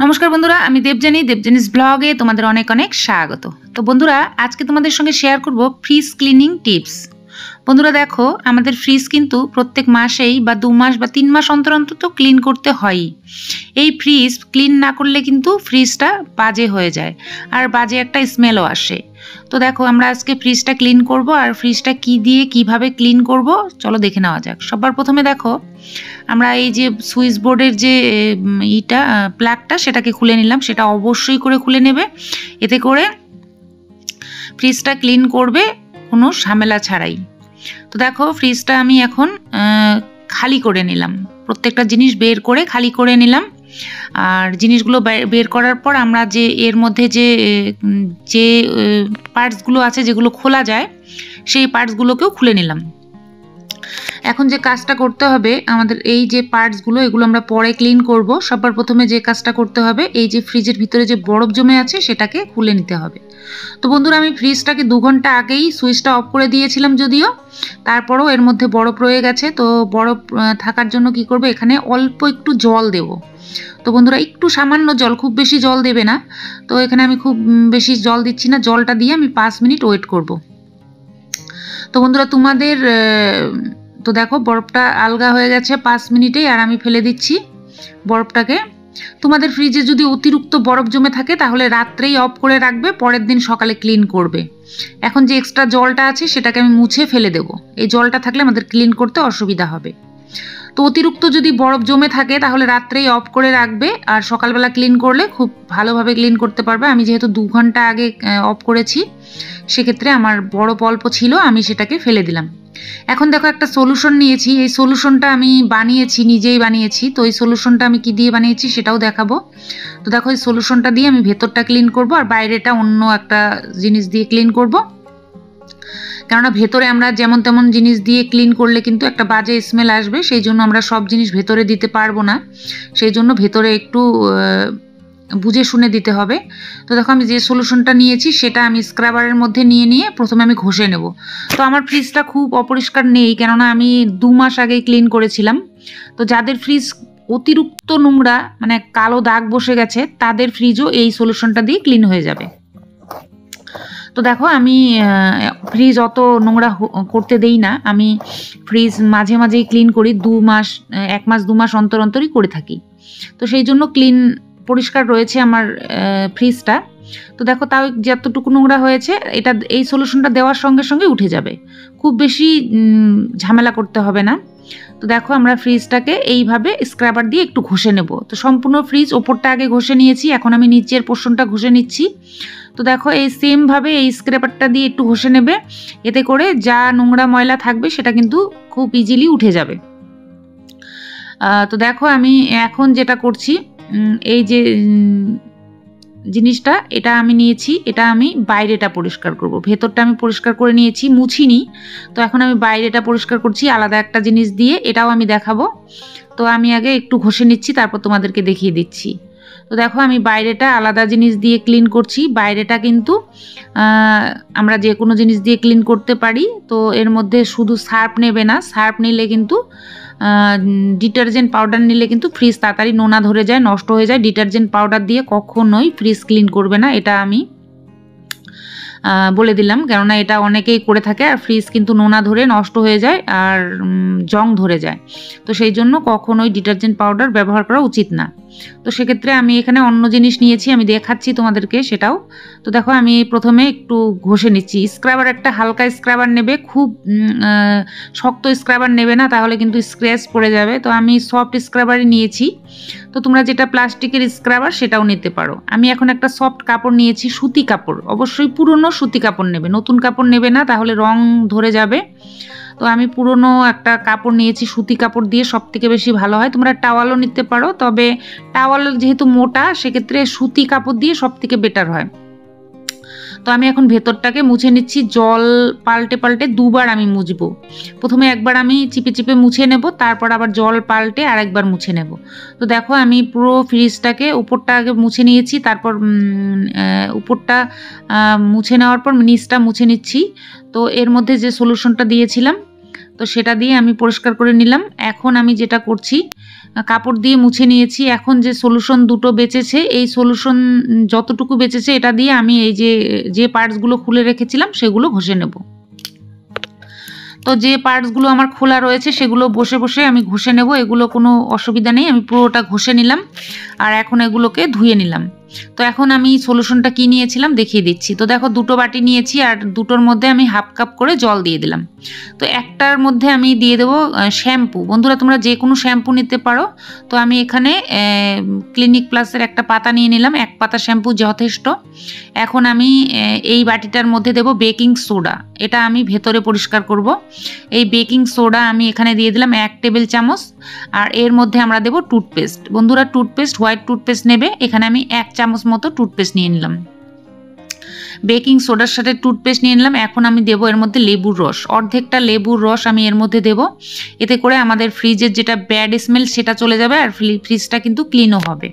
নমস্কার বন্ধুরা, আমি দেবজানিস ব্লগে তোমাদের অনেক অনেক স্বাগত। তো বন্ধুরা, আজকে তোমাদের সঙ্গে শেয়ার করব ফ্রিজ ক্লিনিং টিপস। বন্ধুরা দেখো, আমাদের ফ্রিজ কিন্তু প্রত্যেক মাসেই বা 2 মাস বা 3 মাস অন্তর অন্তর তো ক্লিন করতে হয়ই। এই ফ্রিজ ক্লিন না করলে কিন্তু ফ্রিজটা বাজে হয়ে যায় আর বাজে একটা স্মেলও আসে। তো দেখো, আমরা আজকে ফ্রিজটা ক্লিন করব আর ফ্রিজটা কি দিয়ে কিভাবে ক্লিন করব চলো দেখে নেওয়া যাক। সবার প্রথমে দেখো, আমরা এই যে সুইচ বোর্ডের যে প্লাগটা সেটাকে খুলে নিলাম। সেটা অবশ্যই করে খুলে নেবে, এতে করে ফ্রিজটা ক্লিন করবে কোনো ঝামেলা ছাড়াই। তো দেখো, ফ্রিজটা আমি এখন খালি করে নিলাম, প্রত্যেকটা জিনিস বের করে খালি করে নিলাম। আর জিনিসগুলো বের করার পর আমরা যে এর মধ্যে যে পার্টসগুলো আছে যেগুলো খোলা যায়, সেই পার্টসগুলোকেও খুলে নিলাম। এখন যে কাজটা করতে হবে, আমাদের এই যে পার্টসগুলো এগুলো আমরা পরে ক্লিন করব। সবার প্রথমে যে কাজটা করতে হবে, এই যে ফ্রিজের ভিতরে যে বরফ জমে আছে সেটাকে খুলে নিতে হবে। তো বন্ধুরা, আমি ফ্রিজটাকে 2 ঘন্টা আগেই সুইচটা অফ করে দিয়েছিলাম, যদিও তারপরেও এর মধ্যে বরফ রয়ে গেছে। তো বরফ থাকার জন্য কি করব, এখানে অল্প একটু জল দেব। তো বন্ধুরা, একটু সামান্য জল, খুব বেশি জল দেবে না। তো এখানে আমি খুব বেশি জল দিচ্ছি না, জলটা দিয়ে আমি 5 মিনিট ওয়েট করব। তো বন্ধুরা, তো দেখো বরফটা আলগা হয়ে গেছে 5 মিনিটেই, আর আমি ফেলে দিচ্ছি বরফটাকে। তোমাদের ফ্রিজে যদি অতিরিক্ত বরফ জমে থাকে তাহলে রাত্রেই অফ করে রাখবে, পরের দিন সকালে ক্লিন করবে। এখন যে এক্সট্রা জলটা আছে সেটাকে আমি মুছে ফেলে দেবো, এই জলটা থাকলে আমাদের ক্লিন করতে অসুবিধা হবে। তো অতিরিক্ত যদি বরফ জমে থাকে তাহলে রাত্রেই অফ করে রাখবে, আর সকালবেলা ক্লিন করলে খুব ভালোভাবে ক্লিন করতে পারবে। আমি যেহেতু 2 ঘন্টা আগে অফ করেছি, সেক্ষেত্রে আমার বরফ অল্প ছিল, আমি সেটাকে ফেলে দিলাম। এখন দেখো, একটা সলিউশন নিয়েছি, এই সলিউশনটা আমি বানিয়েছি, নিজেই বানিয়েছি। তো এই সলিউশনটা আমি কি দিয়ে বানিয়েছি সেটাও দেখাবো। তো দেখো, এই সলিউশনটা দিয়ে আমি ভেতরটা ক্লিন করব আর বাইরেটা অন্য একটা জিনিস দিয়ে ক্লিন করব। কেননা ভেতরে আমরা যেমন তেমন জিনিস দিয়ে ক্লিন করলে কিন্তু একটা বাজে স্মেল আসবে, সেই জন্য আমরা সব জিনিস ভেতরে দিতে পারবো না। সেই জন্য ভেতরে একটু বুঝে শুনে দিতে হবে। তো দেখো, আমি যে সলিউশনটা নিয়েছি সেটা আমি স্ক্রাবারের মধ্যে নিয়ে প্রথমে আমি ঘষে নেব। তো আমার ফ্রিজটা খুব অপরিষ্কার নেই, কেননা আমি 2 মাস আগেই ক্লিন করেছিলাম। তো যাদের ফ্রিজ অতিরিক্ত নোংরা, মানে কালো দাগ বসে গেছে, তাদের ফ্রিজও এই সলিউশনটা দিয়ে ক্লিন হয়ে যাবে। তো দেখো, আমি ফ্রিজ অত নোংরা করতে দেই না, আমি ফ্রিজ মাঝে মাঝেই ক্লিন করি, 1 মাস 2 মাস অন্তর অন্তরই করে থাকি। তো সেই জন্য পরিষ্কার রয়েছে আমার ফ্রিজটা। তো দেখো, তাও যতটুকু নোংরা হয়েছে এই সলিউশনটা দেওয়ার সঙ্গে সঙ্গে উঠে যাবে, খুব বেশি ঝামেলা করতে হবে না। তো দেখো, আমরা ফ্রিজটাকে এইভাবে স্ক্রাবার দিয়ে একটু ঘষে নেব। তো সম্পূর্ণ ফ্রিজ ওপরটা আগে ঘষে নিয়েছি, এখন আমি নিচের পোর্শনটা ঘষে নিচ্ছি। তো দেখো, এই সেমভাবে এই স্ক্রাবারটা দিয়ে একটু ঘষে নেবে, এতে করে যা নোংরা ময়লা থাকবে সেটা কিন্তু খুব ইজিলি উঠে যাবে। তো দেখো, আমি এখন যেটা করছি, এই যে জিনিসটা এটা আমি নিয়েছি, এটা আমি বাইরেটা পরিষ্কার করব। ভেতরটা আমি পরিষ্কার করে নিয়েছি, মুছিনি। তো এখন আমি বাইরেটা পরিষ্কার করছি আলাদা একটা জিনিস দিয়ে, এটাও আমি দেখাবো। তো আমি আগে একটু ঘষে নিচ্ছি, তারপর তোমাদেরকে দেখিয়ে দিচ্ছি। তো দেখো, আমি বাইরেটা আলাদা জিনিস দিয়ে ক্লিন করছি। বাইরেটা কিন্তু আমরা যে কোনো জিনিস দিয়ে ক্লিন করতে পারি। তো এর মধ্যে শুধু সার্ফ নেবে না, সার্ফ নিলে কিন্তু ডিটারজেন্ট পাউডার নিলে কিন্তু ফ্রিজ তাড়াতাড়ি নোনা ধরে যায়, নষ্ট হয়ে যায়। ডিটারজেন্ট পাউডার দিয়ে কখনোই ফ্রিজ ক্লিন করবে না, এটা আমি বলে দিলাম, কেননা এটা অনেকেই করে থাকে আর ফ্রিজ কিন্তু নোনা ধরে নষ্ট হয়ে যায় আর জং ধরে যায়। তো সেই জন্য কখনোই ডিটারজেন্ট পাউডার ব্যবহার করা উচিত না। তো সেক্ষেত্রে আমি এখানে অন্য জিনিস নিয়েছি, আমি দেখাচ্ছি তোমাদেরকে সেটাও। তো দেখো, আমি প্রথমে একটু ঘষে নিচ্ছি। স্ক্রাবার একটা হালকা স্ক্রাবার নেবে, খুব শক্ত স্ক্রাবার নেবে না, তাহলে কিন্তু স্ক্র্যাচ পড়ে যাবে। তো আমি সফট স্ক্রাবারই নিয়েছি। তো তোমরা যেটা প্লাস্টিকের স্ক্রাবার সেটাও নিতে পারো। আমি এখন একটা সফট কাপড় নিয়েছি, সুতি কাপড়, অবশ্যই পুরনো সুতি কাপড় নেবে, নতুন কাপড় নেবে না, তাহলে রং ধরে যাবে। তো আমি পুরনো একটা কাপড় নিয়েছি, সুতি কাপড় দিয়ে সব থেকে বেশি ভালো হয়। তোমরা টাওয়ালও নিতে পারো, তবে টাওয়াল যেহেতু মোটা, সেক্ষেত্রে সুতি কাপড় দিয়ে সব থেকে বেটার হয়। তো আমি এখন ভেতরটাকে মুছে নিচ্ছি, জল পাল্টে পাল্টে 2 বার আমি মুছবো। প্রথমে একবার আমি চিপে চিপে মুছে নেব, তারপর আবার জল পাল্টে আরেকবার মুছে নেব। তো দেখো, আমি পুরো ফ্রিজটাকে উপরটা আগে মুছে নিয়েছি, তারপর উপরটা মুছে নেওয়ার পর নিচটা মুছে নিচ্ছি। তো এর মধ্যে যে সলিউশনটা দিয়েছিলাম তো সেটা দিয়ে আমি পরিষ্কার করে নিলাম। এখন আমি যেটা করছি, কাপড় দিয়ে মুছে নিয়েছি। এখন যে সলিউশন দুটো বেঁচেছে, এই সলিউশন যতটুকু বেঁচেছে এটা দিয়ে আমি এই যে পার্টসগুলো খুলে রেখেছিলাম সেগুলো ঘষে নেব। তো যে পার্টসগুলো আমার খোলা রয়েছে সেগুলো বসে বসে আমি ঘষে নেব, এগুলো কোনো অসুবিধা নেই। আমি পুরোটা ঘষে নিলাম আর এখন এগুলোকে ধুয়ে নিলাম। তো এখন আমি সলিউশনটা কি নিয়েছিলাম দেখিয়ে দিচ্ছি। তো দেখো, দুটো বাটি নিয়েছি আর দুটোর মধ্যে আমি হাফ কাপ করে জল দিয়ে দিলাম। তো একটার মধ্যে আমি দিয়ে দেবো শ্যাম্পু। বন্ধুরা, তোমরা যে কোনো শ্যাম্পু নিতে পারো। তো আমি এখানে ক্লিনিক প্লাসের একটা পাতা নিয়ে নিলাম, এক পাতা শ্যাম্পু যথেষ্ট। এখন আমি এই বাটিটার মধ্যে দেব বেকিং সোডা, এটা আমি ভেতরে পরিষ্কার করব। এই বেকিং সোডা আমি এখানে দিয়ে দিলাম 1 টেবিল চামচ। আর এর মধ্যে আমরা দেব টুথপেস্ট। বন্ধুরা, টুথপেস্ট হোয়াইট টুথপেস্ট নেবে। এখানে আমি 1 চামচ মতো টুথপেস্ট নিয়ে নিলাম। বেকিং সোডার সাথে টুথপেস্ট নিয়ে নিলাম। এখন আমি দেবো এর মধ্যে লেবুর রস, অর্ধেকটা লেবুর রস আমি এর মধ্যে দেব। এতে করে আমাদের ফ্রিজের যেটা ব্যাড স্মেল সেটা চলে যাবে আর ফ্রিজটা কিন্তু ক্লিনও হবে।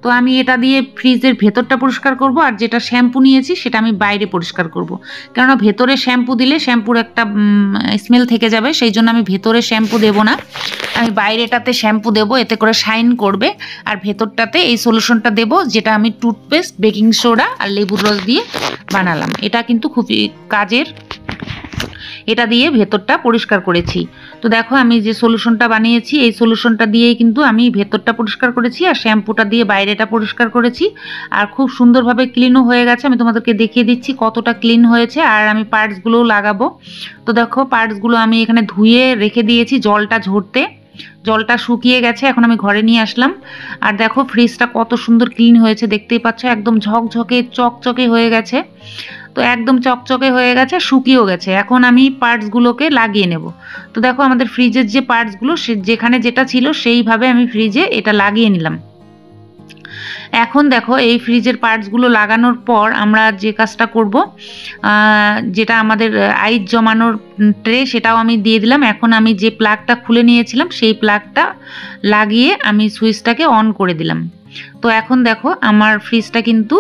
তো আমি এটা দিয়ে ফ্রিজের ভেতরটা পরিষ্কার করব, আর যেটা শ্যাম্পু নিয়েছি সেটা আমি বাইরে পরিষ্কার করব। কেননা ভেতরে শ্যাম্পু দিলে শ্যাম্পুর একটা স্মেল থেকে যাবে, সেই জন্য আমি ভেতরে শ্যাম্পু দেব না, আমি বাইরেটাতে শ্যাম্পু দেব, এতে করে শাইন করবে। আর ভেতরটাতে এই সলিউশনটা দেব, যেটা আমি টুথপেস্ট, বেকিং সোডা আর লেবুর রস দিয়ে বানালাম। এটা কিন্তু খুবই কাজের। এটা দিয়ে ভেতরটা পরিষ্কার করেছি। তো দেখো, আমি যে সলিউশনটা বানিয়েছি এই সলিউশনটা দিয়েই কিন্তু আমি ভেতরটা পরিষ্কার করেছি আর শ্যাম্পুটা দিয়ে বাইরেটা পরিষ্কার করেছি। আর খুব সুন্দরভাবে ক্লিনও হয়ে গেছে। আমি তোমাদেরকে দেখিয়ে দিচ্ছি কতটা ক্লিন হয়েছে। আর আমি পার্টসগুলোও লাগাবো। তো দেখো, পার্টসগুলো আমি এখানে ধুয়ে রেখে দিয়েছি জলটা ঝরতে। জলটা শুকিয়ে গেছে, এখন আমি ঘরে নিয়ে আসলাম। আর দেখো, ফ্রিজটা কত সুন্দর ক্লিন হয়েছে, দেখতেই পাচ্ছ, একদম ঝকঝকে চকচকে হয়ে গেছে। তো একদম চকচকে হয়ে গেছে, শুকিয়েও গেছে। এখন আমি পার্টসগুলোকে লাগিয়ে নেব। তো দেখো, আমাদের ফ্রিজের যে পার্টসগুলো যেখানে যেটা ছিল সেইভাবে আমি ফ্রিজে এটা লাগিয়ে নিলাম। এখন দেখো, এই ফ্রিজের পার্টসগুলো লাগানোর পর আমরা যে কাজটা করব, যেটা আমাদের আইস জমানোর ট্রে, সেটাও আমি দিয়ে দিলাম। এখন আমি যে প্লাগটা খুলে নিয়েছিলাম সেই প্লাগটা লাগিয়ে আমি সুইচটাকে অন করে দিলাম। তো এখন দেখো, আমার ফ্রিজটা কিন্তু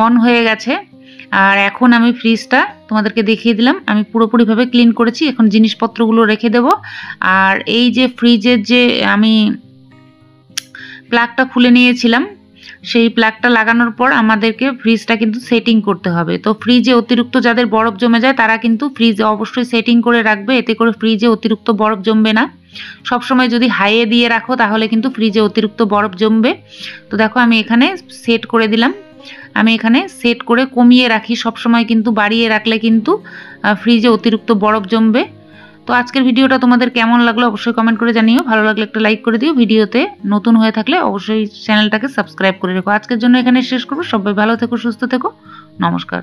অন হয়ে গেছে। আর এখন আমি ফ্রিজটা তোমাদেরকে দেখিয়ে দিলাম, আমি পুরোপুরিভাবে ক্লিন করেছি। এখন জিনিসপত্রগুলো রেখে দেব। আর এই যে ফ্রিজের যে আমি প্লাগটা খুলে নিয়েছিলাম, সেই প্লাগটা লাগানোর পর আমাদেরকে ফ্রিজটা কিন্তু সেটিং করতে হবে। তো ফ্রিজে অতিরিক্ত যাদের বরফ জমে যায় তারা কিন্তু ফ্রিজে অবশ্যই সেটিং করে রাখবে, এতে করে ফ্রিজে অতিরিক্ত বরফ জমবে না। সবসময় যদি হাইয়ে দিয়ে রাখো তাহলে কিন্তু ফ্রিজে অতিরিক্ত বরফ জমবে। তো দেখো, আমি এখানে সেট করে দিলাম। আমি এখানে সেট করে কমিয়ে রাখি সবসময়, কিন্তু বাড়িয়ে রাখলে কিন্তু ফ্রিজে অতিরিক্ত বরফ জমবে। তো আজকের ভিডিওটা তোমাদের কেমন লাগলো অবশ্যই কমেন্ট করে জানিও। ভালো লাগলে একটা লাইক করে দিও। ভিডিওতে নতুন হয়ে থাকলে অবশ্যই চ্যানেলটাকে সাবস্ক্রাইব করে রেখো। আজকের জন্য এখানে শেষ করবো। সবাই ভালো থেকো, সুস্থ থেকো, নমস্কার।